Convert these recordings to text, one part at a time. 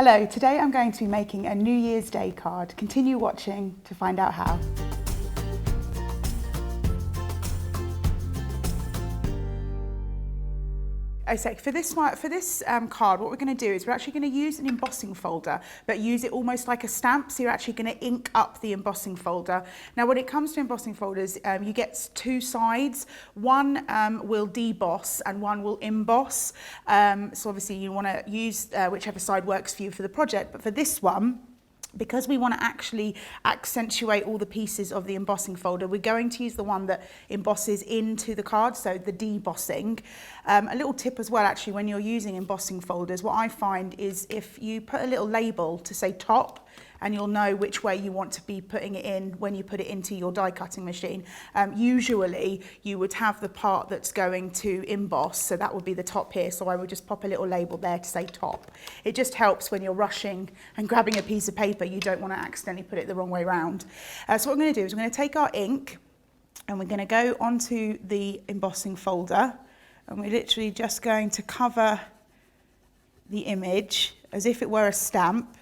Hello, today I'm going to be making a New Year's Day card. Continue watching to find out how. So for this card, what we're going to do is we're actually going to use an embossing folder, but use it almost like a stamp. So you're actually going to ink up the embossing folder. Now, when it comes to embossing folders, you get two sides. One will deboss and one will emboss. So obviously you want to use whichever side works for you for the project. But for this one, because we want to actually accentuate all the pieces of the embossing folder, we're going to use the one that embosses into the card, so the debossing. A little tip as well, actually, when you're using embossing folders, what I find is if you put a little label to say top, and you'll know which way you want to be putting it in when you put it into your die cutting machine. Usually you would have the part that's going to emboss, so that would be the top here, so I would just pop a little label there to say top. It just helps when you're rushing and grabbing a piece of paper, you don't want to accidentally put it the wrong way around. So what I'm going to do is I'm going to take our ink and we're going to go onto the embossing folder, and we're literally just going to cover the image as if it were a stamp.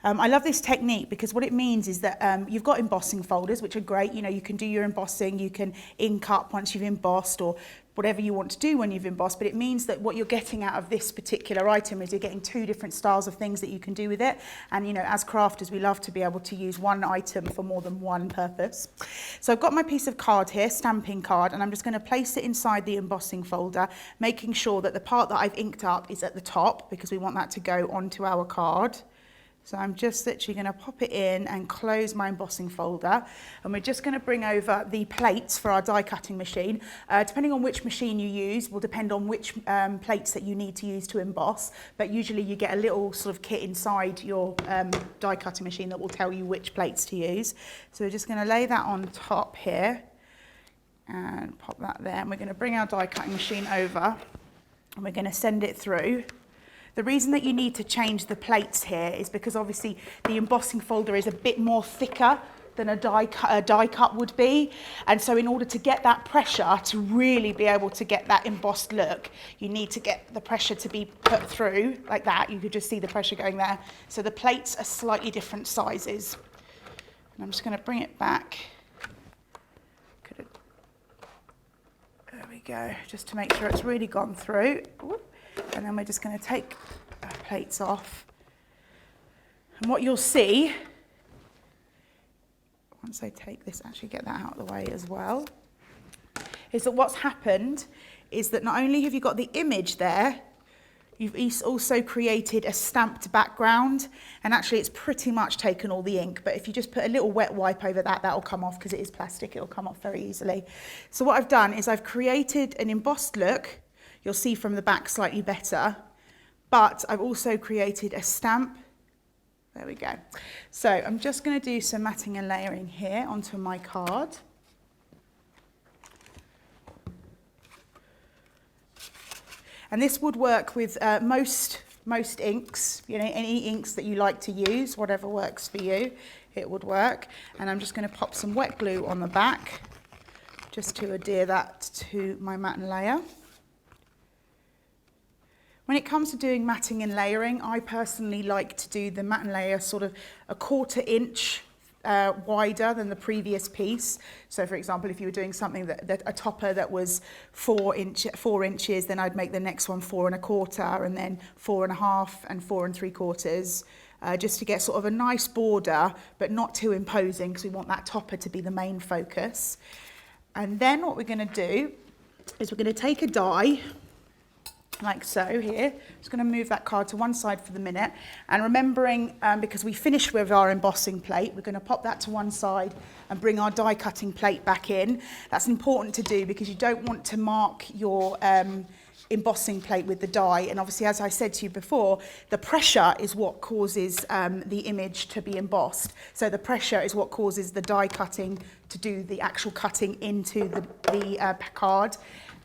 I love this technique because what it means is that you've got embossing folders, which are great. You know, you can do your embossing, you can ink up once you've embossed, or whatever you want to do when you've embossed, but it means that what you're getting out of this particular item is you're getting two different styles of things that you can do with it. And, you know, as crafters, we love to be able to use one item for more than one purpose. So I've got my piece of card here, stamping card, and I'm just going to place it inside the embossing folder, making sure that the part that I've inked up is at the top because we want that to go onto our card. So I'm just literally going to pop it in and close my embossing folder, and we're just going to bring over the plates for our die cutting machine. Depending on which machine you use will depend on which plates that you need to use to emboss, but usually you get a little sort of kit inside your die cutting machine that will tell you which plates to use. So we're just going to lay that on top here and pop that there, and we're going to bring our die cutting machine over and we're going to send it through. The reason that you need to change the plates here is because obviously the embossing folder is a bit more thicker than a die cut would be. And so in order to get that pressure, to really be able to get that embossed look, you need to get the pressure to be put through like that. You could just see the pressure going there. So the plates are slightly different sizes. And I'm just going to bring it back. There we go, just to make sure it's really gone through. And then we're just going to take our plates off. And what you'll see, once I take this, actually get that out of the way as well, is that what's happened is that not only have you got the image there, you've also created a stamped background, and actually it's pretty much taken all the ink, but if you just put a little wet wipe over that, that'll come off because it is plastic, it'll come off very easily. So what I've done is I've created an embossed look. You'll see from the back slightly better, but I've also created a stamp. There we go. So I'm just going to do some matting and layering here onto my card. And this would work with most inks, you know, any inks that you like to use, whatever works for you, it would work. And I'm just going to pop some wet glue on the back just to adhere that to my mat and layer. When it comes to doing matting and layering, I personally like to do the mat and layer sort of a 1/4 inch wider than the previous piece. So for example, if you were doing something that a topper that was 4 inches, then I'd make the next one 4 1/4, and then 4 1/2 and 4 3/4, just to get sort of a nice border, but not too imposing because we want that topper to be the main focus. And then what we're going to do is we're going to take a die, like so here. Just going to move that card to one side for the minute, and remembering because we finished with our embossing plate, we're going to pop that to one side and bring our die cutting plate back in. That's important to do because you don't want to mark your embossing plate with the die, and obviously, as I said to you before, the pressure is what causes the image to be embossed. So the pressure is what causes the die cutting to do the actual cutting into the card.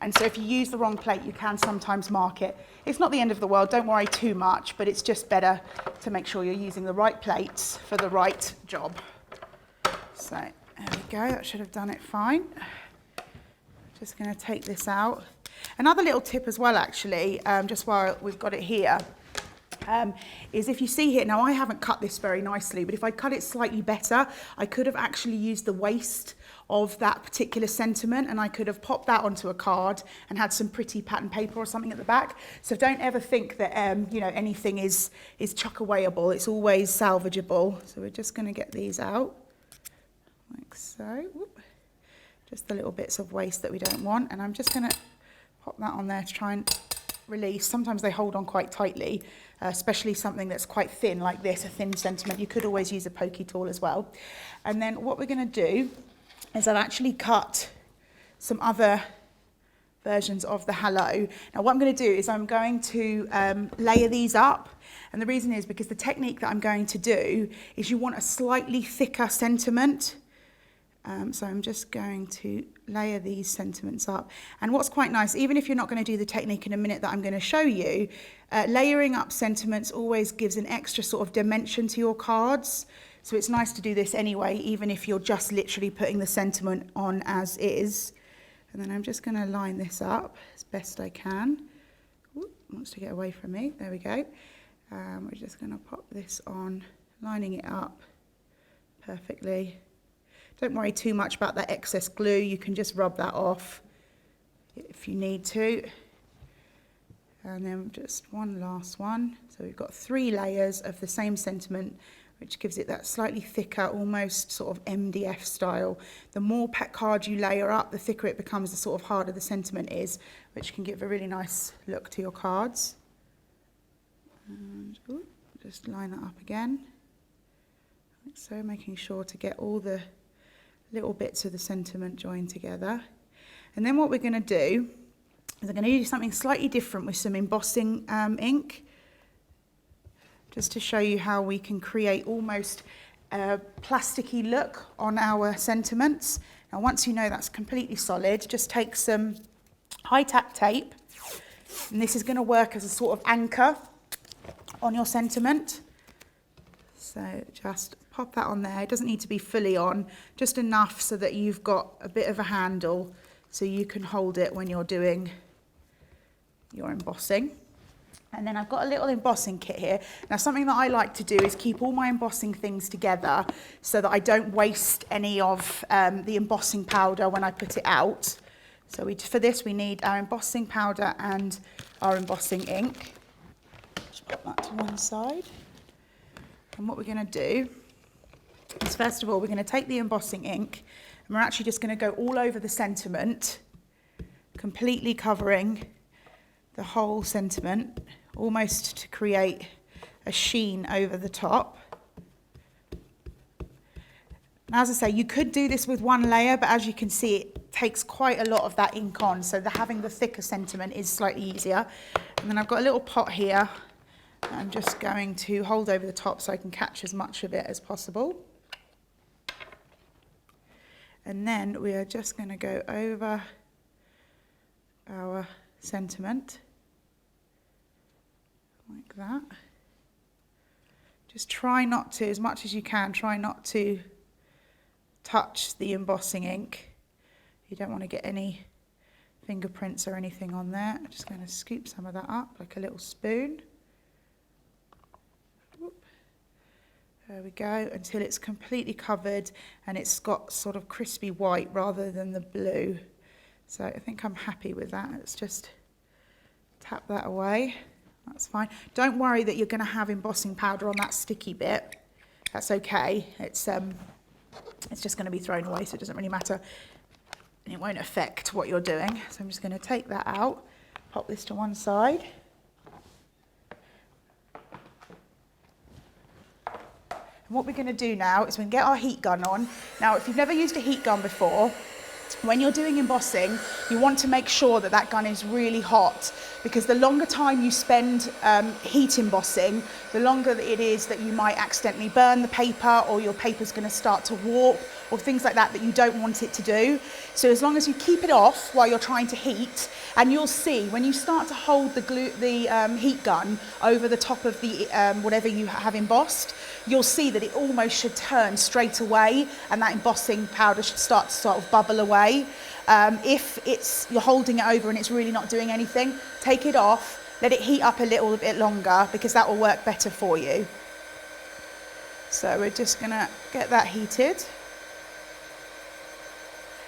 And so if you use the wrong plate, you can sometimes mark it. It's not the end of the world, don't worry too much, but it's just better to make sure you're using the right plates for the right job. So there we go, that should have done it fine. Just going to take this out. Another little tip as well, actually, just while we've got it here, is if you see here, now I haven't cut this very nicely, but if I cut it slightly better, I could have actually used the waste of that particular sentiment, and I could have popped that onto a card and had some pretty pattern paper or something at the back. So don't ever think that you know, anything is chuck-awayable. It's always salvageable. So we're just going to get these out like so. Whoop. Just the little bits of waste that we don't want, and I'm just going to pop that on there to try and release. Sometimes they hold on quite tightly, especially something that's quite thin like this, a thin sentiment. You could always use a pokey tool as well. And then what we're going to do is I've actually cut some other versions of the hello. Now what I'm going to do is I'm going to layer these up, and the reason is because the technique that I'm going to do is you want a slightly thicker sentiment. So I'm just going to layer these sentiments up. And what's quite nice, even if you're not going to do the technique in a minute that I'm going to show you, layering up sentiments always gives an extra sort of dimension to your cards. So it's nice to do this anyway, even if you're just literally putting the sentiment on as is. And then I'm just going to line this up as best I can. Ooh, wants to get away from me. There we go. We're just going to pop this on, lining it up perfectly. Don't worry too much about that excess glue. You can just rub that off if you need to. And then just one last one. So we've got 3 layers of the same sentiment, which gives it that slightly thicker, almost sort of MDF style. The more cards you layer up, the thicker it becomes, the sort of harder the sentiment is, which can give a really nice look to your cards. And just line that up again. Like so, making sure to get all the little bits of the sentiment joined together. And then what we're going to do is I'm going to do something slightly different with some embossing ink, just to show you how we can create almost a plasticky look on our sentiments. Now once you know that's completely solid, just take some high-tack tape, and this is going to work as a sort of anchor on your sentiment. So just pop that on there. It doesn't need to be fully on, just enough so that you've got a bit of a handle so you can hold it when you're doing your embossing. And then I've got a little embossing kit here. Now something that I like to do is keep all my embossing things together so that I don't waste any of the embossing powder when I put it out. So for this we need our embossing powder and our embossing ink. Just put that to one side. And what we're going to do is, first of all, we're going to take the embossing ink, and we're actually just going to go all over the sentiment, completely covering the whole sentiment, almost to create a sheen over the top. Now, as I say, you could do this with one layer, but as you can see, it takes quite a lot of that ink on, so having the thicker sentiment is slightly easier. And then I've got a little pot here. I'm just going to hold over the top so I can catch as much of it as possible. And then we are just going to go over our sentiment like that. Just try not to, as much as you can, try not to touch the embossing ink. You don't want to get any fingerprints or anything on there. I'm just going to scoop some of that up like a little spoon. There we go, until it's completely covered and it's got sort of crispy white rather than the blue. So I think I'm happy with that. Let's just tap that away. That's fine. Don't worry that you're going to have embossing powder on that sticky bit. That's okay. It's just going to be thrown away, so it doesn't really matter. And it won't affect what you're doing. So I'm just going to take that out, pop this to one side. And what we're going to do now is we're going to get our heat gun on. Now, if you've never used a heat gun before, when you're doing embossing, you want to make sure that that gun is really hot, because the longer time you spend heat embossing, the longer it is that you might accidentally burn the paper, or your paper's going to start to warp, or things like that you don't want it to do. So as long as you keep it off while you're trying to heat, and you'll see when you start to hold the heat gun over the top of the whatever you have embossed, you'll see that it almost should turn straight away, and that embossing powder should start to sort of bubble away. If you're holding it over and it's really not doing anything, take it off let it heat up a little bit longer because that will work better for you. So we're just going to get that heated.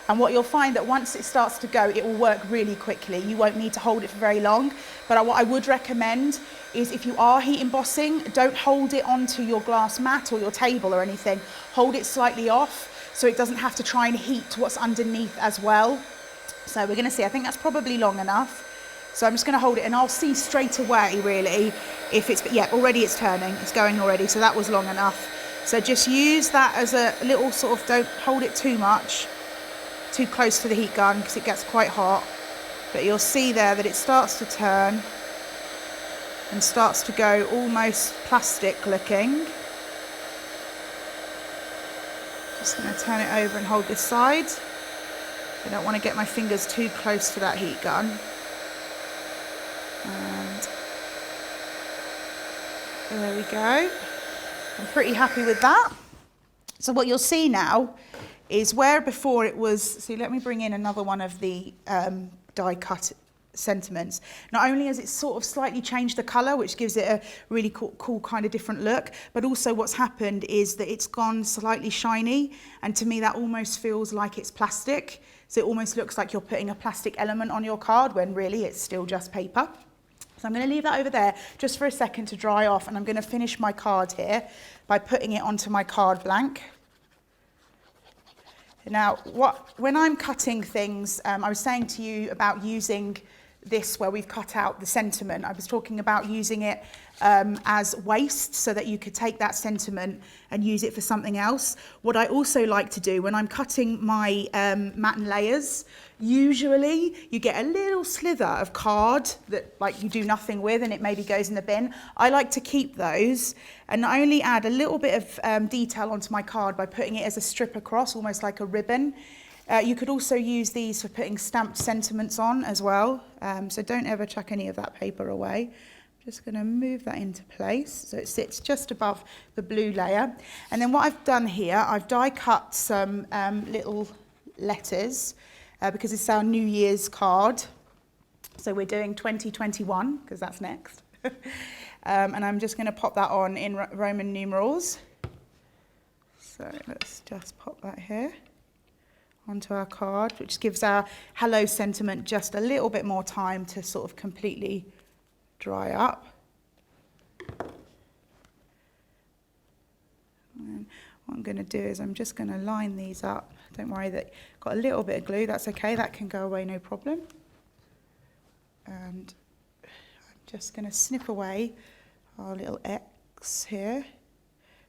And what you'll find that once it starts to go, it will work really quickly. You won't need to hold it for very long. But what I would recommend is if you are heat embossing, don't hold it onto your glass mat or your table or anything. Hold it slightly off so it doesn't have to try and heat what's underneath as well. So we're going to see, I think that's probably long enough. So I'm just going to hold it and I'll see straight away really if it's, yeah, already it's turning, it's going already. So that was long enough. So just use that as a little sort of, don't hold it too much, too close to the heat gun because it gets quite hot. But you'll see there that it starts to turn and starts to go almost plastic looking. Just going to turn it over and hold this side. I don't want to get my fingers too close to that heat gun. And there we go. I'm pretty happy with that. So what you'll see now is where before it was, see, let me bring in another one of the die cut sentiments. Not only has it sort of slightly changed the colour, which gives it a really cool kind of different look, but also what's happened is that it's gone slightly shiny, and to me that almost feels like it's plastic. So it almost looks like you're putting a plastic element on your card when really it's still just paper. So I'm going to leave that over there just for a second to dry off, and I'm going to finish my card here by putting it onto my card blank. Now, when I'm cutting things, I was saying to you about using this where we've cut out the sentiment. I was talking about using it as waste so that you could take that sentiment and use it for something else. What I also like to do when I'm cutting my matte and layers, usually you get a little slither of card that like you do nothing with and it maybe goes in the bin. I like to keep those and not only add a little bit of detail onto my card by putting it as a strip across, almost like a ribbon. You could also use these for putting stamped sentiments on as well. So don't ever chuck any of that paper away. I'm just going to move that into place so it sits just above the blue layer. And then what I've done here, I've die cut some little letters because it's our New Year's card. So we're doing 2021 because that's next. And I'm just going to pop that on in Roman numerals. So let's just pop that here onto our card, which gives our hello sentiment just a little bit more time to sort of completely dry up. And what I'm going to do is I'm just going to line these up. Don't worry that I've got a little bit of glue, that's okay, that can go away no problem. And I'm just going to snip away our little X here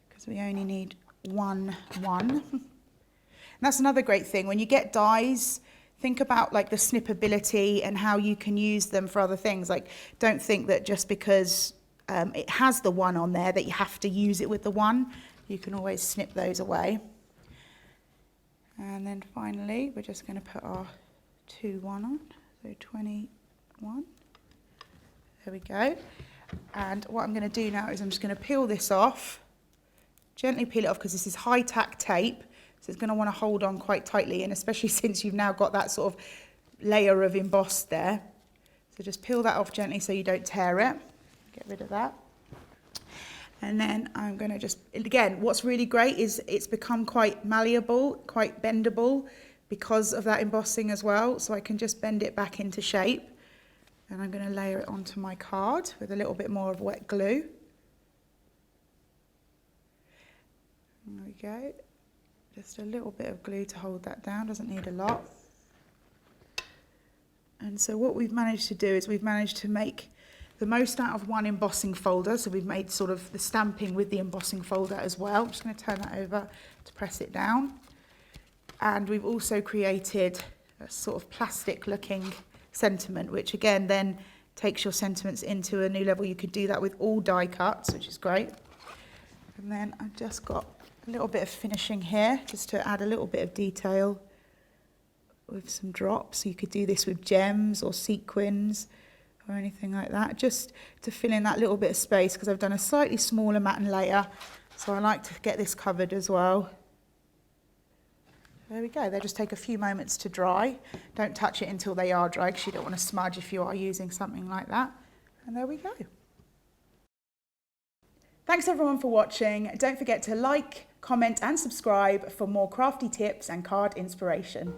because we only need one. And that's another great thing. When you get dies, think about like the snippability and how you can use them for other things. Like, don't think that just because it has the one on there that you have to use it with the one. You can always snip those away. And then finally, we're just going to put our 2-1 on. So 21. There we go. And what I'm going to do now is I'm just going to peel this off. Gently peel it off because this is high tack tape. So it's going to want to hold on quite tightly, and especially since you've now got that sort of layer of embossed there. So just peel that off gently so you don't tear it. Get rid of that. And then I'm going to just, again, what's really great is it's become quite malleable, quite bendable because of that embossing as well. So I can just bend it back into shape. And I'm going to layer it onto my card with a little bit more of wet glue. There we go. Just a little bit of glue to hold that down, doesn't need a lot. And so what we've managed to do is we've managed to make the most out of one embossing folder. So we've made sort of the stamping with the embossing folder as well. I'm just going to turn that over to press it down. And we've also created a sort of plastic looking sentiment, which again then takes your sentiments into a new level. You could do that with all die cuts, which is great. And then I've just got a little bit of finishing here, just to add a little bit of detail with some drops. So you could do this with gems or sequins or anything like that, just to fill in that little bit of space, because I've done a slightly smaller matte layer, so I like to get this covered as well. There we go, they just take a few moments to dry. Don't touch it until they are dry, because you don't want to smudge if you are using something like that. And there we go. Thanks everyone for watching. Don't forget to like, comment and subscribe for more crafty tips and card inspiration.